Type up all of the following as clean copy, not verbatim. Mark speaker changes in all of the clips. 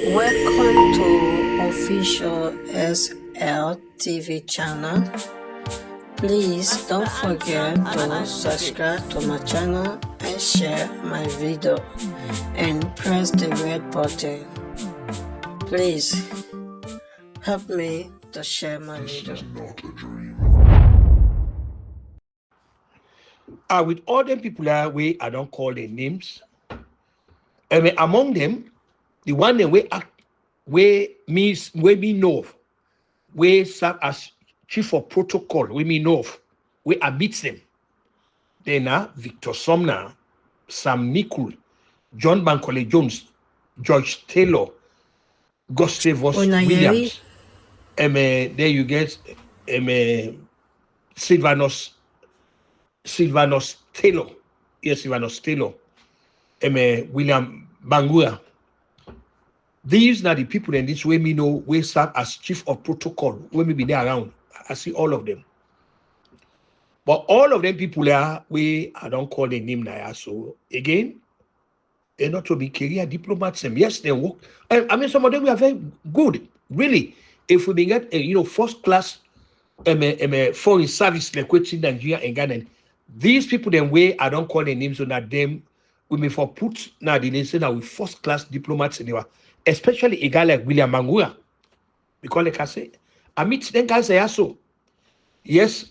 Speaker 1: Welcome to official SLTV channel. Please don't forget to subscribe to my channel and share my video and press the red button. Please help me to share my video.
Speaker 2: With all them people that way, I don't call their names. Among them, the one that we know of, we serve as chief of protocol, we know of, we admit them. Then Victor Sumner, Sam Nicol, John Bankole Jones, George Taylor, Gustavus Williams. There you get Sylvanus Taylor. Yes, Sylvanus Taylor. William Bangura. These are the people in this way me know we serve as chief of protocol when we be there around. I see all of them. But all of them people are I don't call their name now. So again, they're not to be career diplomats. Yes, they work. I mean, some of them are very good, really. If we get first class foreign service like in Nigeria and Ghana, these people then way I don't call their names so that them we may for put now the nation that we first class diplomats in there, especially a guy like William Mangura. Because like I say, I meet them guys there so. Yes,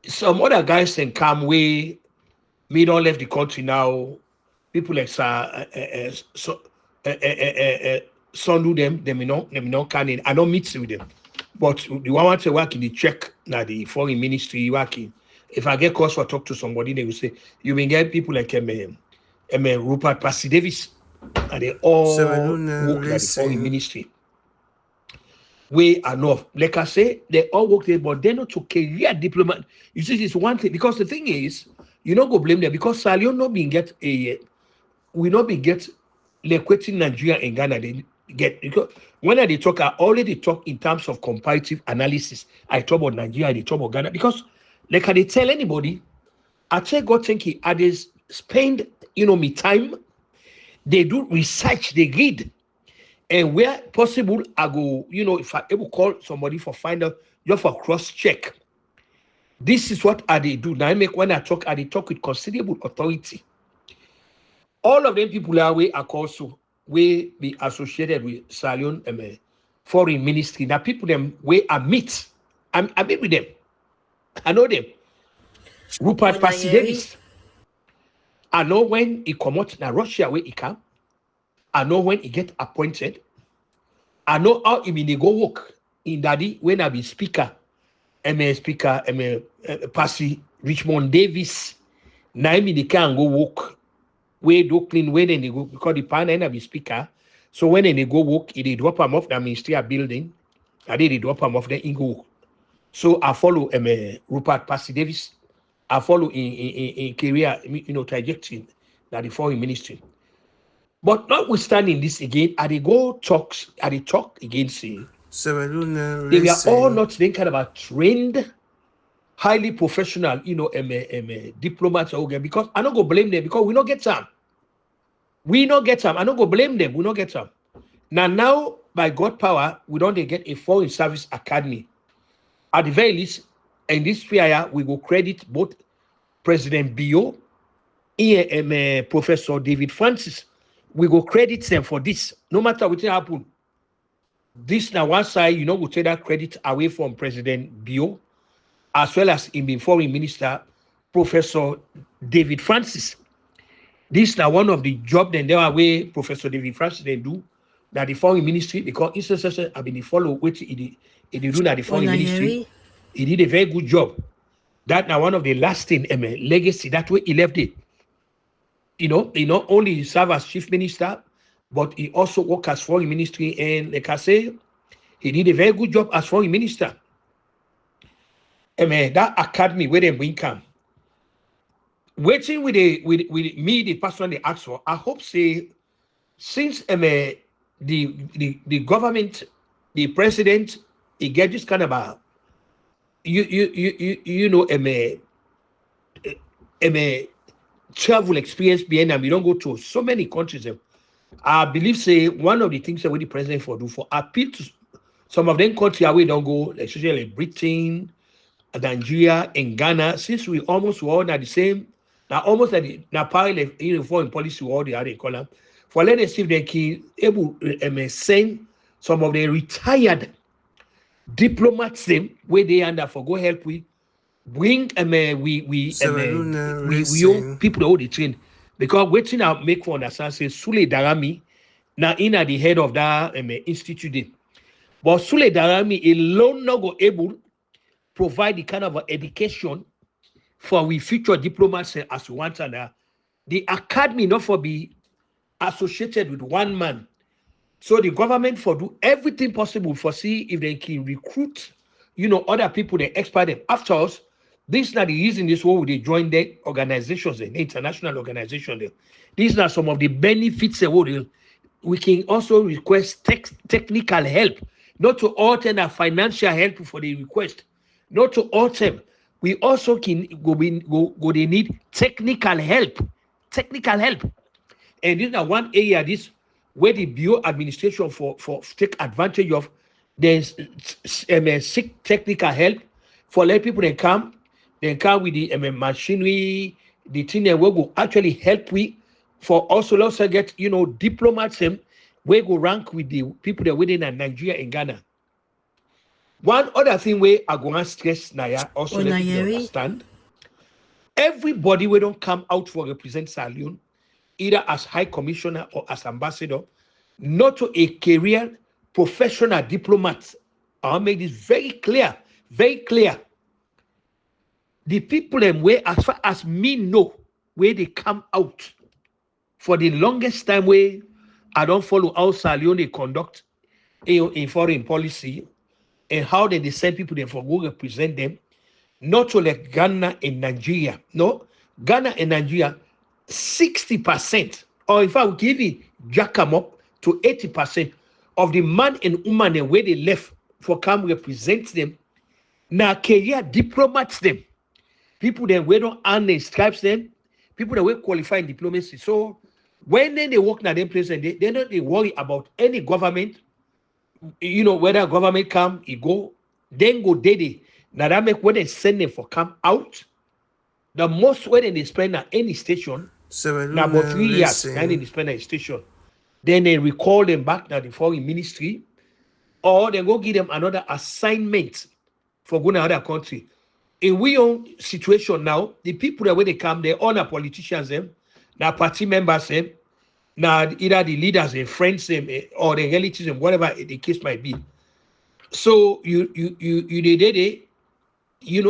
Speaker 2: some other guys can come way me don't left the country now. People like some do them may not can in. I don't meet with them. But the one want to work in the check now the foreign ministry working. If I get calls for talk to somebody, they will say you may get people like Rupert Passy Davis, and they all work at the foreign ministry. We are not, like I say, they all work there, but they're not to career diplomat. You see, it's one thing because the thing is, you don't go blame them because Sierra Leone not being get we not be get like quitting Nigeria and Ghana. They get because when they talk, I already talk in terms of comparative analysis. I talk about Nigeria, I talk about Ghana because like I tell anybody, I tell God thinking, I just spend me time. They do research, they read, and where possible, I go. If I ever call somebody for find out, just for cross check. This is what I do. Now when I talk with considerable authority. All of them people are way are also we be associated with Sierra Leone foreign ministry. Now people them way I meet with them. I know them. Rupert Passy Davis. I know when he come out now Russia where he come. I know when he get appointed. I know how he may go work in daddy when I be speaker. Passy Richmond Davis. Now they can go work. Where do clean when they go because the panel be speaker. So when they go work, they drop them off the ministerial building. And they drop them off the go. So I follow Rupert Passy Davis. I follow in career trajectory that the foreign ministry. But notwithstanding this again, they talk against it. They were all not thinking about trained, highly professional, diplomats because I don't go blame them because we don't get some. We don't get some. I don't go blame them. We don't get some. Now by God power, we don't get a foreign service academy. At the very least, in this sphere, we will credit both President Bio and Professor David Francis. We go credit them for this. No matter what happen. This now one side, we take that credit away from President Bio, as well as in the foreign minister, Professor David Francis. This now one of the job then there way Professor David Francis they do that the foreign ministry because instances have been follow which he do that the foreign ministry. He did a very good job. That now one of the lasting legacy that way he left it. He not only serve as chief minister, but he also work as foreign ministry. And like I say, he did a very good job as foreign minister. That academy where they bring come. Waiting with me, the person they ask for, I hope say since the government, the president, he get this kind of travel experience behind them. We don't go to so many countries. I believe say one of the things that we the president for do for appeal to some of them country away don't go, especially like Britain, Nigeria, and Ghana, since we almost were all at the same, now almost at the now parallel foreign policy all the other column. For let us see if they can able send some of the retired diplomats them where they under for go help we bring we own
Speaker 3: Racing.
Speaker 2: people all the train because waiting I make for understand say Sule Darami now in at the head of that institute dey. But Sule Darami alone not go able provide the kind of education for we future diplomats as we want and the academy not for be associated with one man. So the government for do everything possible for see if they can recruit, other people, they expert them. After us, this is not the reason this way they join the organizations, the international organization. These are some of the benefits we can also request technical help, not to alter the financial help for the request, not to alter. We also can go they need technical help. Technical help. And this is one area this where the bio administration for take advantage of there's seek technical help for let people they come with the machinery, the thing that will go actually help we for also get diplomats them we go rank with the people that within Nigeria and Ghana. One other thing where I go and stress Naya also let people understand. Everybody we don't come out for represent Sierra Leone, either as high commissioner or as ambassador, not to a career professional diplomat. I'll make this very clear, very clear. The people them where as far as me know where they come out for the longest time where I don't follow how Sierra Leone conduct in foreign policy and how they send people there for go represent them, not to like Ghana and Nigeria. No, Ghana and Nigeria, 60%, or if I would give it jack them up to 80% of the man and woman and where they left for come represent them, now career diplomats them, people that we don't earn their stripes them, people that we qualify in diplomacy. So when they work in them place and they don't worry about any government, whether government come, it go, then go daily. Now that make when they send them for come out, the most when they spend at any station, now about 3 years, then they spend at a station. Then they recall them back to the foreign ministry, or they go give them another assignment for going to another country. In we own situation now, the people that when they come, they all are politicians them, now party members them, now either the leaders and friends them or the relatives and whatever the case might be. So you did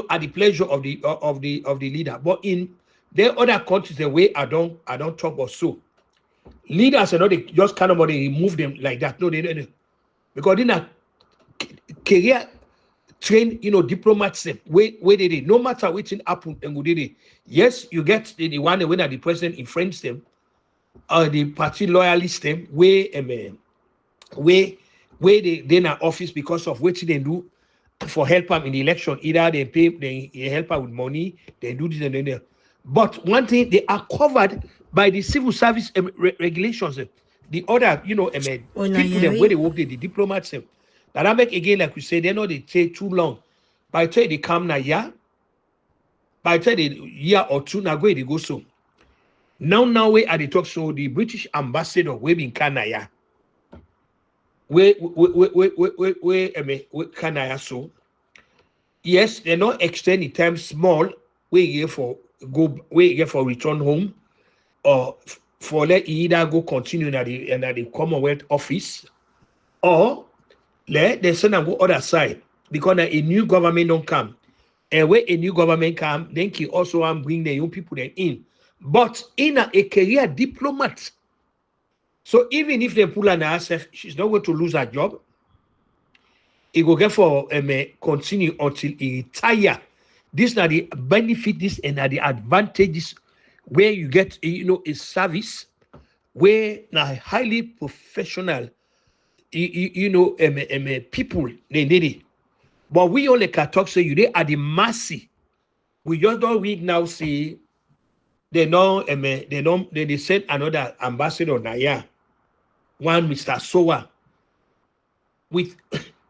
Speaker 2: at the pleasure of the leader. But in there other countries, the way I don't talk about so. Leaders are not they just kind of they remove them like that. No, they don't. Because in a career train, diplomats where they did no matter which thing happen and go did it. Yes, you get the one when the president in French them, the party loyalists them where they in office because of what they do for help them in the election. Either they help them with money, they do this and then. But one thing, they are covered by the civil service regulations. The other, people them where they work, the diplomats. That make again, like we say, they know they take too long. By the time they come now, yeah. By the time the year or two now go, they go so. Now we at the talk so the British ambassador we in Canada. We Canada so. Yes, they not extend the time small. We here for return home, or for let either go continue in the Commonwealth office, or let the send and go other side because a new government don't come, and when a new government come, then he also bring the young people then in, but in a career diplomat. So even if they pull an herself, she's not going to lose her job. He go get for continue until he retire. These are the benefits and are the advantages where you get a service where now highly professional people they need it. But we only can talk say you they are the mercy. We just don't read now say they send another ambassador now, yeah. one Mr. Sowa, with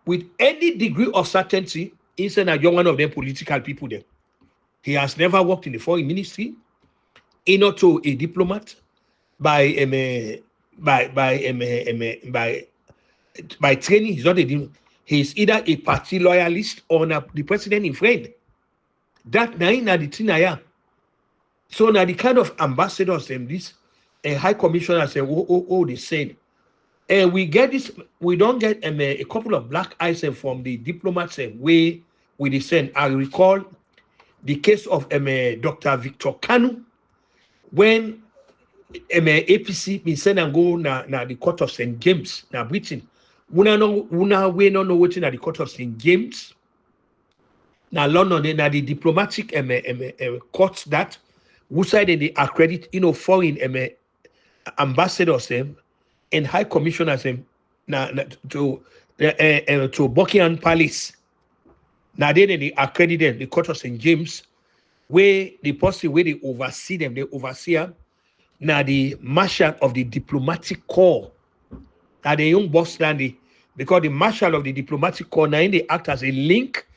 Speaker 2: with any degree of certainty, he's one of them political people there. He has never worked in the foreign ministry. He's not a diplomat by by training. He's not a. He's either a party loyalist or the president in friend. That na the thing. So now the kind of ambassadors and this high commissioner say, they said, we get this. We don't get a couple of black eyes from the diplomats way we descend. I recall the case of Dr. Victor Kanu when APC been sent and go na the court of St. James na Britain. We no know what's in the court of St. James. Now London, na the diplomatic courts that who side they accredit, foreign ambassadors and high commissioners to Buckingham Palace. Now they accredit them, the court of St. James, where the person where they oversee them, they oversee now the marshal of the diplomatic corps. Now the young boss standing because the marshal of the diplomatic corps now they act as a link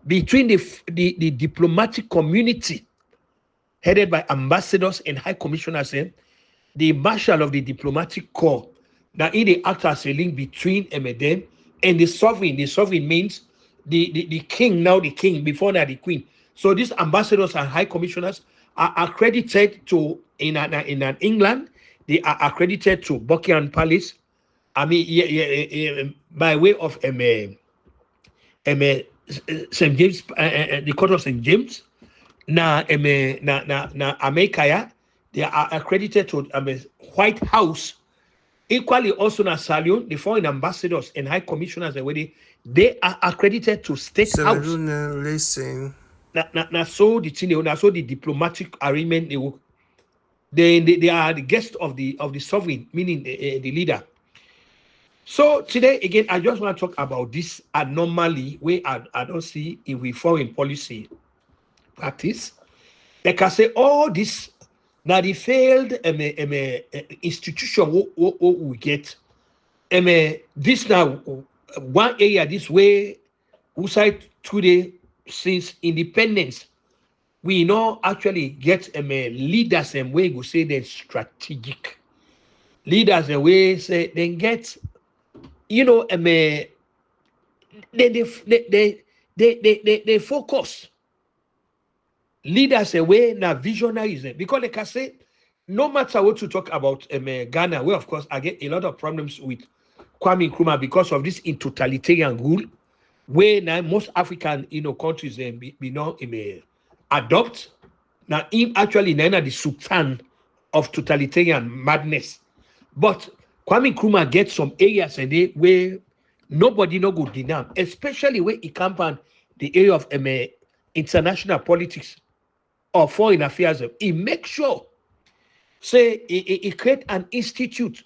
Speaker 2: between the diplomatic community headed by ambassadors and high commissioners, the marshal of the diplomatic corps. Now, they act as a link between them and the sovereign. The sovereign means the king, now the king, before now the queen. So these ambassadors and high commissioners are accredited to in England. They are accredited to Buckingham Palace. I mean, by way of St. James, the court of St. James. Na America, they are accredited to White House. Equally, also na Sierra Leone, the foreign ambassadors and high commissioners, they are accredited to State House.
Speaker 3: Listen.
Speaker 2: So the diplomatic arrangement they are the guests of the sovereign, meaning the leader. So today again, I just want to talk about this anomaly where I don't see in we foreign policy practice. Like I say, all this now the failed institution we get. This now one area this way we side today since independence. We know actually get leaders and way go say they're strategic leaders and way say they get they focus. Leaders away now visionaries because like I say, no matter what you talk about Ghana, where of course I get a lot of problems with Kwame Nkrumah because of this in totalitarian rule, where now most African countries adopt. Now him actually now the sultan of totalitarian madness. But Kwame Nkrumah gets some areas where nobody no go deny, especially where he campaign the area of international politics or foreign affairs. He makes sure, say, he create an institute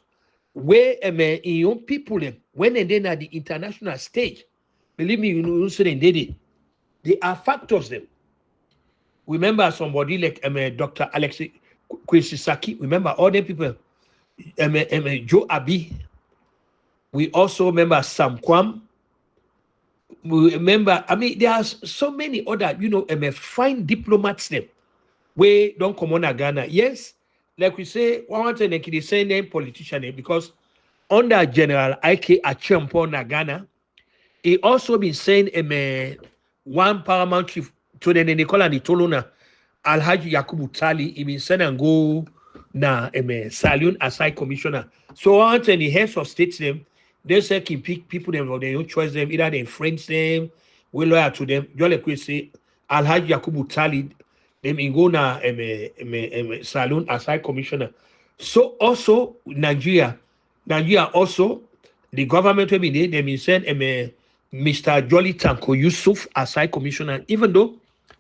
Speaker 2: where young people, when they are at the international stage, believe me, they are factors them. Remember somebody like Dr. Alexei Kwesisaki. Remember all the people. Joe Abbey. We also remember Sam Kwam. We remember, there are so many other, fine diplomats them. We don't come on Ghana. Yes, like we say, one thing they say name politician because under General Ike Achiampo na Ghana, he also been saying one paramount chief to the Nicola Nitoluna Alhaji Yakubu Tali, he been sent and go na Sierra Leone as high commissioner. So one thing the heads of states them, they say can pick people them of their own choice them, either they friends them, we loyal to them. Just like we say Alhaji Yakubu Tali, them in go na Sierra Leone as high commissioner. So also Nigeria also the government will be there, they been send Mr. Jolly Tanko Yusuf as high commissioner, even though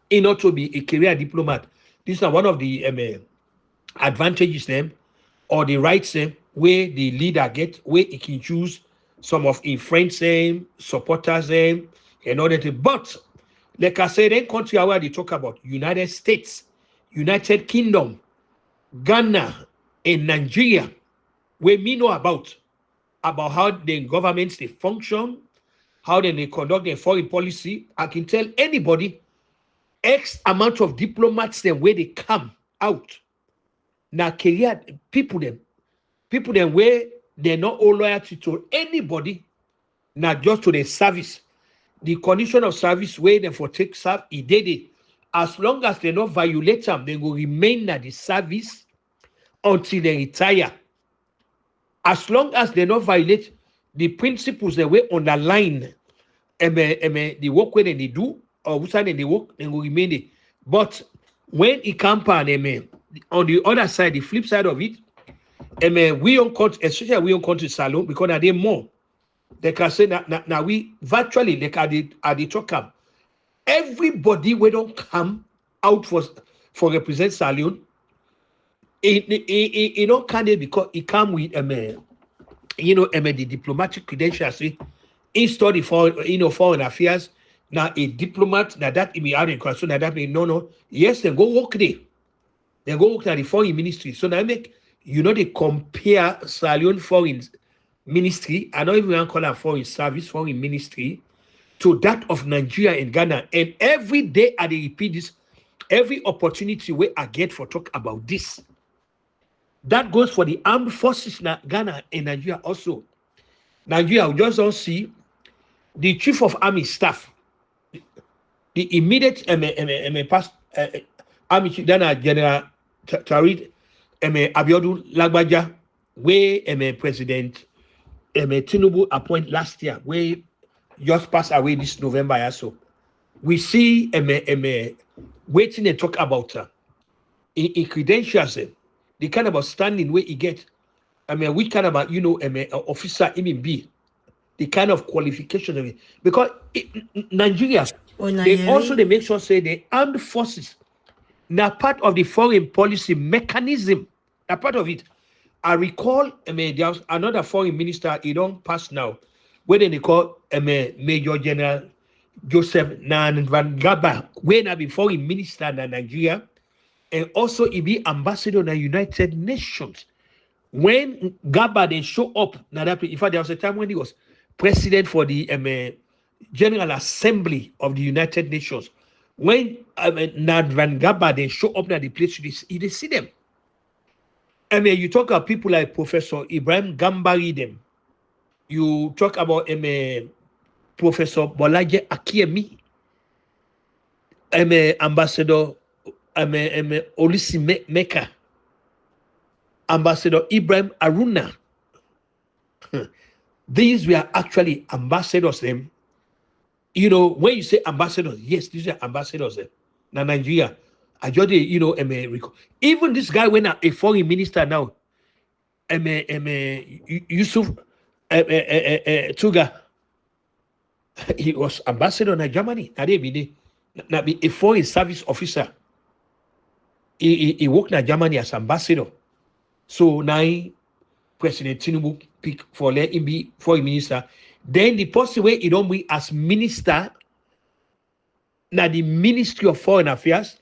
Speaker 2: he not to be a career diplomat. This is one of the advantages them or the rights them where the leader get, where he can choose some of his friends them, supporters them, and all that. But like I said, in country where they talk about United States, United Kingdom, Ghana, and Nigeria, where me know about, about how the governments they function, how they conduct their foreign policy. I can tell anybody X amount of diplomats them where they come out. Now career people them where they're not all loyalty to anybody, not just to their service. The condition of service where they for take serve, it did it. As long as they not violate them, they will remain at the service until they retire. As long as they not violate the principles that were underlined, the work where they do, or which side they work, they will remain there. But when it comes on the other side, the flip side of it, we on country, especially we on country salon, because now they more. They can say now we virtually like at the talk up. Everybody we don't come out for represent salon. It don't candidate because it come with the diplomatic credentials. In study for foreign affairs. Now a diplomat that in out in question that mean no. Yes, they go work there. They go work at the foreign ministry. So now make they compare Sierra foreign ministry, I don't even call it foreign service, foreign ministry, to that of Nigeria and Ghana. And every day I repeat this, every opportunity where I get for talk about this. That goes for the armed forces in Ghana and Nigeria also. Nigeria, we just don't see the chief of army staff, the immediate army chief, General Tarid Abiodun Lagbaja, where President Tinubu appointed last year, where just passed away this November also. We see waiting and talk about in credentials, the kind of standing where he get. Which kind of officer he be, the kind of qualification of it. Because Nigeria, they make sure say the armed forces now part of the foreign policy mechanism. A part of it. I recall there's another foreign minister, he don't pass now, where they call Major General Joseph Nan Van Gaba, when I be foreign minister in Nigeria, and also he be ambassador in the United Nations. When Gaba they show up, in fact, there was a time when he was president for the General Assembly of the United Nations. When Nad Van Gaba they show up at the place, they see them. You talk about people like Professor Ibrahim Gambari them. You talk about Professor Bolaje Akiemi, Ambassador Olisi Meka, Ambassador Ibrahim Aruna. These were actually ambassadors them. When you say ambassadors, yes, these are ambassadors them. Now Nigeria, I just even this guy went a foreign minister now. Yusuf Tuga. He was ambassador in Germany. Now be a foreign service officer. He worked in Germany as ambassador. So now President Tinubu pick for let him be foreign minister. Then the person where he don't be as minister. Now the Ministry of Foreign Affairs.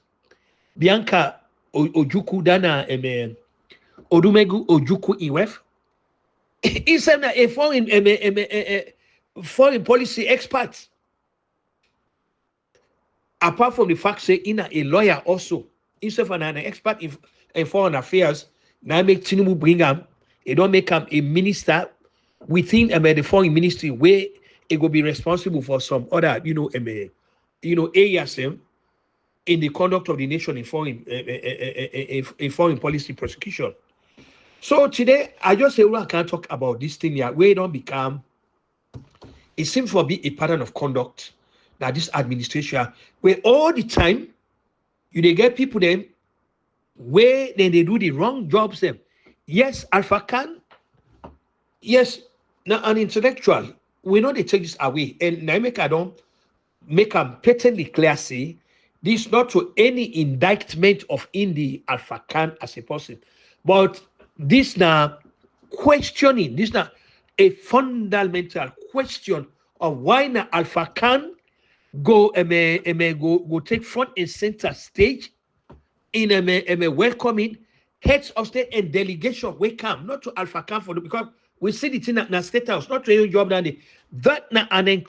Speaker 2: Bianca Ojuku Dana Odumegu Ojuku Iwef. He's a foreign policy expert. Apart from the fact say a lawyer also, instead of an expert in foreign affairs, now make Tinubu bring him. They don't make him a minister within the foreign ministry where it will be responsible for some other areas in the conduct of the nation in foreign policy prosecution. So today, I just say, I can't talk about this thing here, where it don't become, it seems to be a pattern of conduct that this administration, where all the time, they get people then, where then they do the wrong jobs them. Yes, Alpha Khan, yes, now an intellectual, we know they take this away, and I don't make them patently clear, say, this not to any indictment of the Alpha Khan as a person, but this now questioning, this now a fundamental question of why now Alpha Khan go take front and center stage in welcoming heads of state and delegation. We come not to Alpha Khan because We see it in a state house, not to job that that na an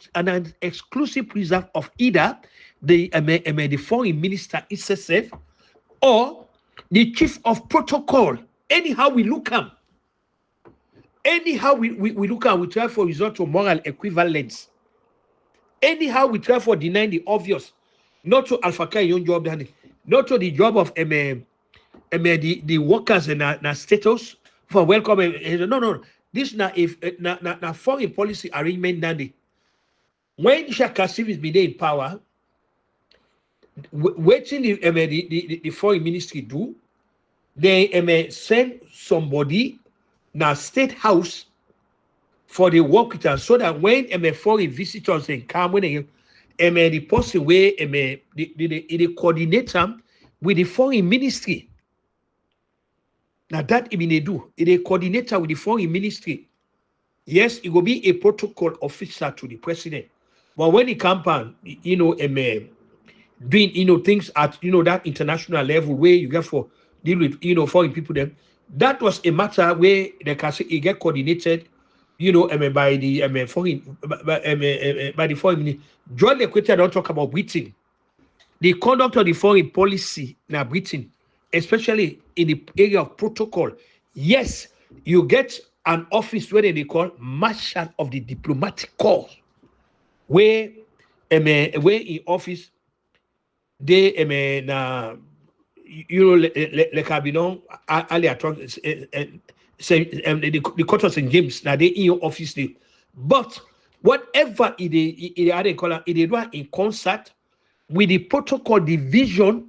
Speaker 2: exclusive preserve of either the foreign minister itself or the chief of protocol. Anyhow we look at we try for resort to moral equivalence. Anyhow we try for denying the obvious, not to Alfaka your job, not to the job of the workers in a status for welcome. No. This na if na foreign policy arrangement dandy. When Shaka is been in power, waiting the foreign ministry do, they send somebody na state house for the work with us, so that when foreign visitors they come when the person where the coordinator with the foreign ministry. Now that they do, the coordinator with the foreign ministry. Yes, it will be a protocol officer to the president. But when he come on, doing things at that international level where you get for deal with foreign people, then that was a matter where they can say it get coordinated, by the foreign by the foreign ministry. John the Equator don't talk about Britain. The conduct of the foreign policy now Britain, especially in the area of protocol. Yes, you get an office where they call Marshal of the Diplomatic Corps, where in office they like I've been on earlier talk the court of St. James now they in your office there. But whatever they call it they do in concert with the protocol division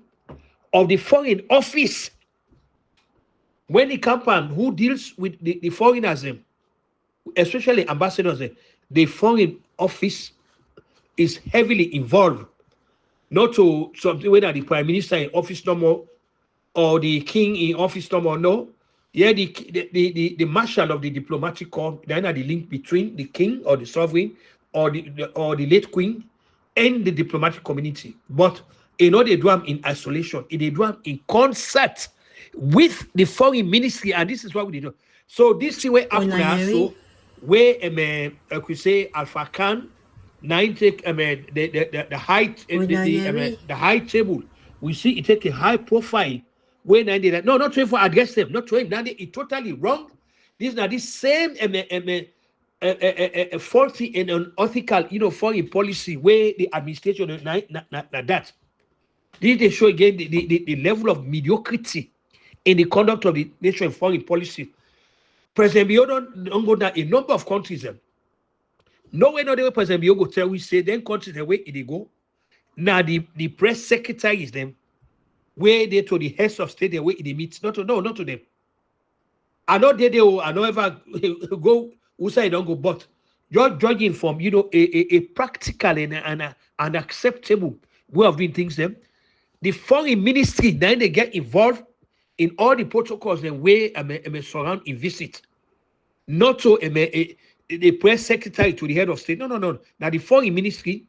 Speaker 2: of the foreign office. When the company who deals with the foreigners, especially ambassadors, the foreign office is heavily involved. Not to something whether the prime minister in office no more or the king in office no more. No, yeah, the marshal of the diplomatic corps, then are the link between the king or the sovereign or the late queen and the diplomatic community. But they do them in isolation. They do them in concert with the foreign ministry, and this is what we do. So this is where after so where I could say Alpha Khan nine take the height the high table. We see it take a high profile when I did that. No, not trying for against them, not trying that it's totally wrong. This now this same faulty and unethical foreign policy where the administration that. This they show again the level of mediocrity in the conduct of the nation foreign policy. President Bio don't go down a number of countries. Nowhere no the way President Bio go tell we say then countries the way they go. Now the press secretary is them where they to the heads of state the way they meet. Not to them. I know they I know ever go who say don't go, but you're judging from a practical and an acceptable way of doing things. Them the foreign ministry then they get involved in all the protocols and way surround in visit. Not so the press secretary to the head of state. No. Now the foreign ministry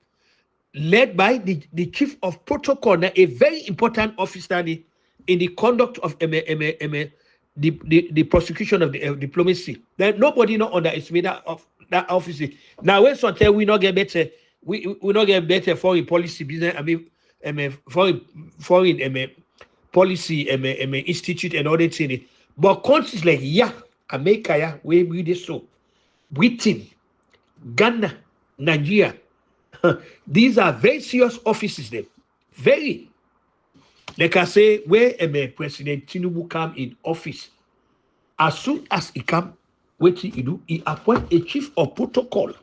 Speaker 2: led by the chief of protocol, now a very important officer in the conduct of the prosecution of the diplomacy. Then nobody not underestimate that office. Now when some tell we not get better, we not get better foreign policy business. Foreign policy institute and all that thing. But countries like America, where we this so Britain, Ghana, Nigeria, these are very serious offices. Them very, like I say, where President Tinubu come in office, as soon as he come, what he do? He appoint a chief of protocol.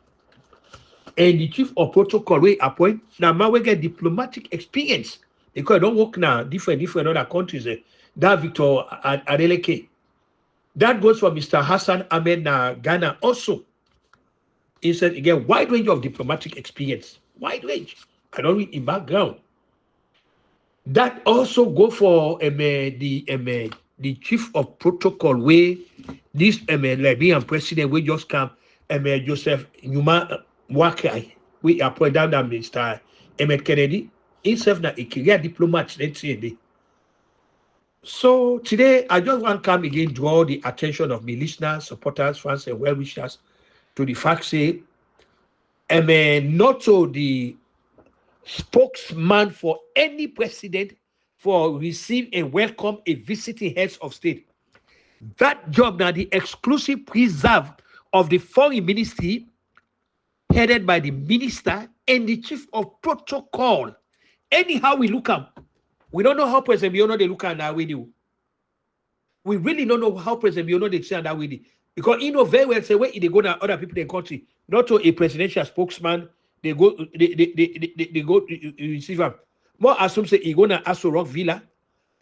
Speaker 2: And the chief of protocol we appoint now we get diplomatic experience because I don't work now different other countries. That Victor Adeleke. That goes for Mr. Hassan Ahmed na Ghana also. He said again wide range of diplomatic experience. Wide range. I don't read in background. That also go for the chief of protocol where this Liberian president we just come Joseph Numa Wakai, we appoint down that Mr. Emmett Kennedy, himself na a career diplomat, let's say. So today, I just want to come again, draw the attention of my listeners, supporters, fans, and well-wishers to the fact, say, not to the spokesman for any president for receive and welcome a visiting heads of state. That job now, the exclusive preserve of the foreign ministry, headed by the minister and the chief of protocol. Anyhow, we look at, we don't know how President Biono they look at that way. We really don't know how President Biono they say that way. Because you know very well say where they go to other people in the country, not to a presidential spokesman, they go they go receive him. More assume say he go to Aso Rock Villa.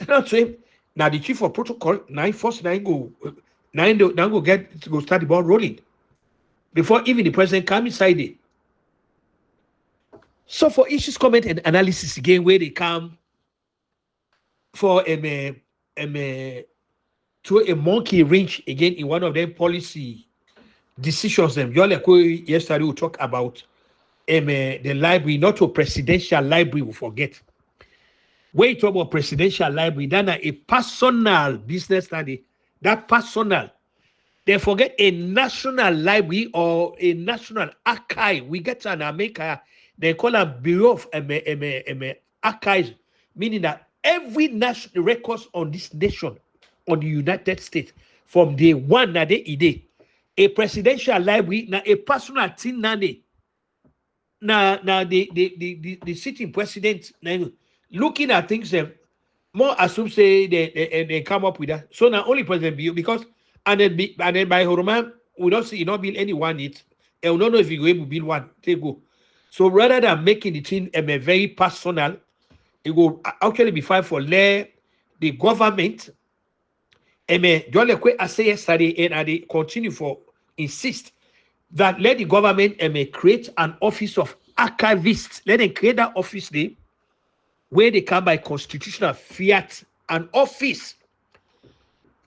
Speaker 2: Not say now the chief of protocol nine first nine go go start the ball rolling before even the president come inside it. So for issues, comment, and analysis again, where they come for to a monkey wrench again in one of them policy decisions. Them like yesterday we talk about the library, not a presidential library. We forget. When you talk about presidential library, then a personal business study. That personal, they forget a national library or a national archive. We get an America. They call a Bureau of Archives, meaning that every national records on this nation, on the United States, from day one, na day, a presidential library, na a personal thing, na the sitting president, looking at things, more assume say they come up with that. So now only President Bio, because and then by Horoman, we don't see you not build anyone it, and we don't know if you go able to build one. Take go. So rather than making the thing very personal, it will actually be fine for the government. John Lekwe I say yesterday, and they continue for insist that let the government create an office of archivists. Let them create that office there where they come by constitutional fiat, an office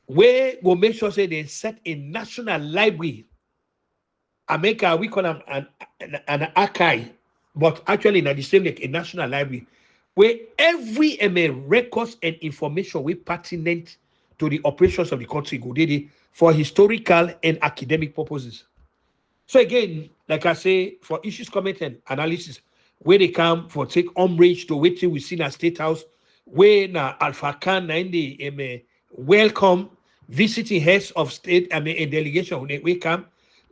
Speaker 2: where will make sure say they set a national library. America, we call them an archive, but actually not the same like a national library, where every records and information we pertinent to the operations of the country go there for historical and academic purposes. So again, like I say, for issues, comment, and analysis, where they come for take umbrage to waiting we see in a state house, where na Alpha Khan and the welcome visiting heads of state and delegation when they come,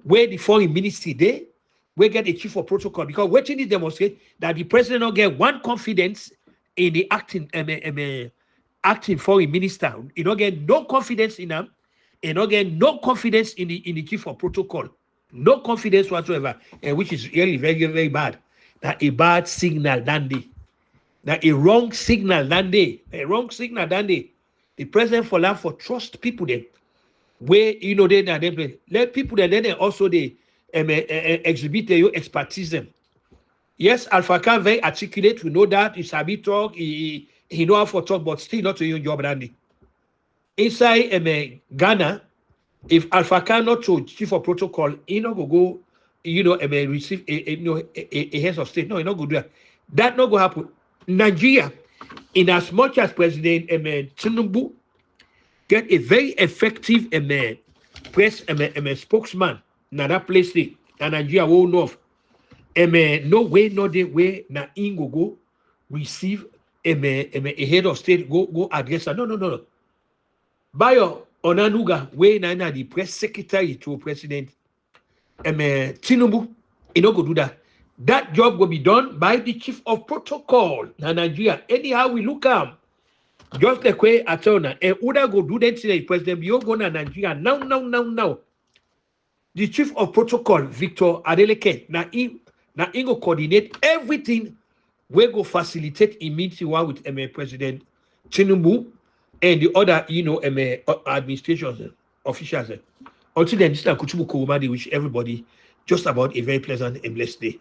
Speaker 2: where the foreign ministry there, we get a chief of protocol, because waiting is demonstrate that the president not get one confidence in the acting foreign minister. You don't get no confidence in them, and don't get no confidence in the chief of protocol. No confidence whatsoever, and which is really very, very bad. That a bad signal that day. That a wrong signal that day. A wrong signal that day. The president for life for trust people then. Where they let people then also they exhibit their expertise them. Yes, Alpha Khan very articulate. We know that he sabi talk. He know how to talk, but still not to your job that day. Inside Ghana, if Alpha Khan not to chief of protocol, he not go, receive a head of state. No, he not go do that. That not go happen. Nigeria, in as much as President Tinubu get a very effective press spokesman, na that place there, and Nigeria will know of. No way, no day way na ingo go receive a head of state go address her. No. Bayo Onanuga, way na the press secretary to President Tinubu, he no go do that. That job will be done by the chief of protocol in Nigeria. Anyhow, we look at just the way I tell now, and Uda go do that today. President Bio go to Nigeria now. The chief of protocol, Victor Adeleke, now he go coordinate everything. We go facilitate a meeting with President Tinubu and the other, administrations, officials. Until then, this is Kutubu Kurumadi, wish everybody just about a very pleasant and blessed day.